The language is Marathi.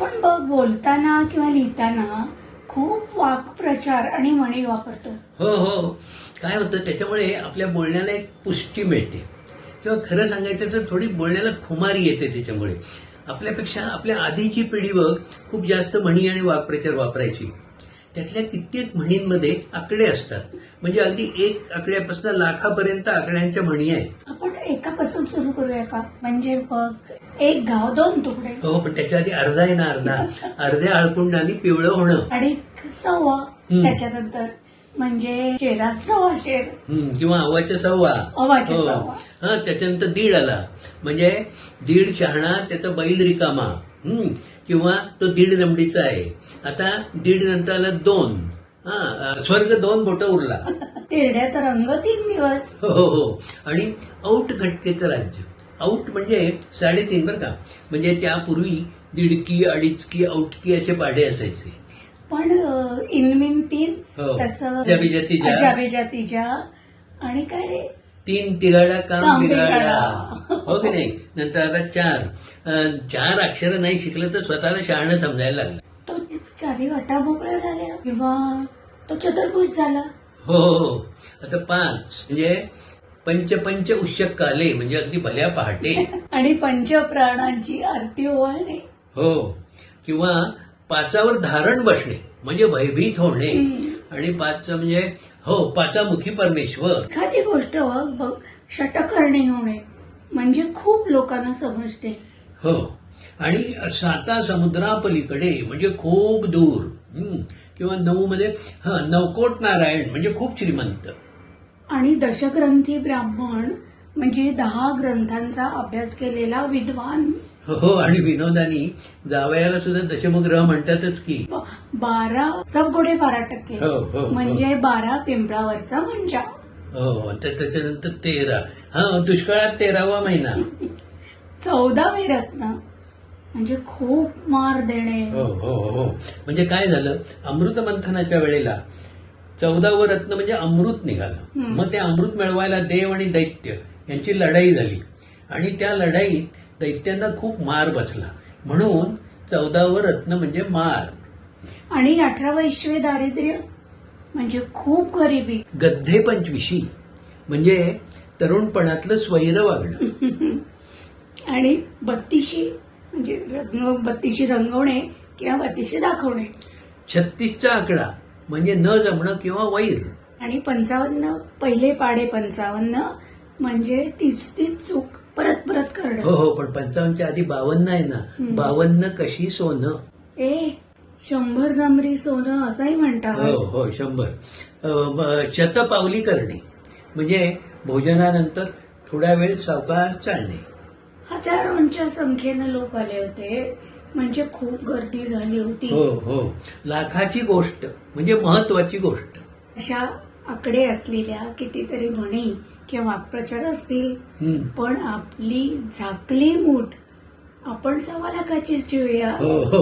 आपण बघ बोलताना किंवा लिहिताना खूप वाक्प्रचार आणि म्हणी वापरतो. हो हो. काय होतं त्याच्यामुळे आपल्या बोलण्याला एक पुष्टी मिळते किंवा खरं सांगायचं तर थोडी बोलण्याला खुमारी येते. त्याच्यामुळे आपल्यापेक्षा आपल्या आधीची पिढी बघ खूप जास्त म्हणी आणि वाक्प्रचार वापरायची. त्यातल्या कित्येक म्हणींमध्ये आकडे असतात. म्हणजे अगदी एक आकड्यापासून लाखापर्यंत आकड्यांच्या म्हणी आहेत. आपण एकापासून सुरू करूया का? म्हणजे बघ, एक गाव दोन तुकडे, हो, पण त्याच्या आधी अर्धा आहे ना, अर्ध्या आळकुंडाने पिवळं होणं, आणि सव्वा, त्याच्यानंतर म्हणजे शेरा सव्वा शेर, किंवा अव्वाच्या सव्वा, अव्वाच्या हो. सव्वा. हा, त्याच्यानंतर दीड आला, म्हणजे दीड शहाणा त्याचा बैल रिकामा, किंवा तो दीड दमडीचा आहे. आता दीड नंतर आला दोन, स्वर्ग दोन बोटं उरला. तेरड्याचा रंग 3 दिवस. हो हो हो. आणि औट घटकेचं राज्य. औट म्हणजे 3.5 बरं का. म्हणजे त्यापूर्वी दीडकी, अडीचकी, औटकी असे पाढे असायचे. पण इनमिन 3, हो. तसं अजाबेजातीच्या. अजाबेजातीच्या, आणि काय रे, 3 तिघाडा काम काम बिघाडा, बिघाडा. हो की नाही. नंतर आता 4 अक्षरं नाही शिकलं तर स्वतःला शहाणं समजायला लागलं. तो 4 वाटा मोकळ्या झाल्या, किंवा तो चतुर्भुज झाला. हो हो हो. आता 5 म्हणजे पंच उष्यक काले, म्हणजे अगदी भल्या पहाटे. आणि पंचप्राणांची आरती ओवाळणे. हो. किंवा 5वर धारण बसणे म्हणजे भयभीत होणे. आणि 5 म्हणजे हो, 5मुखी परमेश्वर. एखादी गोष्ट बघ षटकर्णी होणे म्हणजे खूप लोकांना समजते. हो. आणि 7 समुद्रापलीकडे म्हणजे खूप दूर. किंवा 9 मध्ये नवकोट नारायण म्हणजे खूप श्रीमंत. आणि दशग्रंथी ब्राह्मण म्हणजे 10 ग्रंथांचा अभ्यास केलेला विद्वान. हो. आणि विनोदानी जावयाला सुद्धा दशमग्रह म्हणतातच की. 12 सबगोडे 12%, हो, हो, हो. म्हणजे 12 पिंपळावरचा मंजा. हो. त्याच्यानंतर 13, दुष्काळात 13वा महिना. 14वे रत्न म्हणजे खूप मार देणे. हो हो हो. म्हणजे काय झालं, अमृत मंथनाच्या वेळेला 14वं रत्न म्हणजे अमृत निघालं. मग ते अमृत मिळवायला देव आणि दैत्य यांची लढाई झाली. आणि त्या लढाईत दैत्यांना खूप मार बसला. म्हणून 14वं रत्न म्हणजे मार. आणि 18 ईश्वे दारिद्र्य म्हणजे खूप गरिबी. गद्धे 25 म्हणजे तरुणपणातलं स्वैर वागणं. आणि 32 म्हणजे 32 रंगवणे किंवा 32 दाखवणे. 36चा आकडा म्हणजे न जमणं किंवा वैर. आणि 55 पहिले पाडे 55 म्हणजे तीच चूक परत परत करणं. हो हो. पण 55च्या आधी 52 आहे ना. 52 कशी सोनं. 100 नंबरी सोनं असंही म्हणतात. हो हो. 100. शतपावली करणे म्हणजे भोजनानंतर थोडा वेळ सावकाश चालणे. हजारोंच्या संख्येनं लोक आले होते म्हणजे खूप गर्दी झाली होती. हो हो. लाखाची गोष्ट म्हणजे महत्वाची गोष्ट. अशा आकडे असलेल्या कितीतरी म्हणी किंवा वाक्प्रचार असतील. पण आपली झाकली मूठ आपण 1.25 लाखाचीच ठेवूया. हो हो.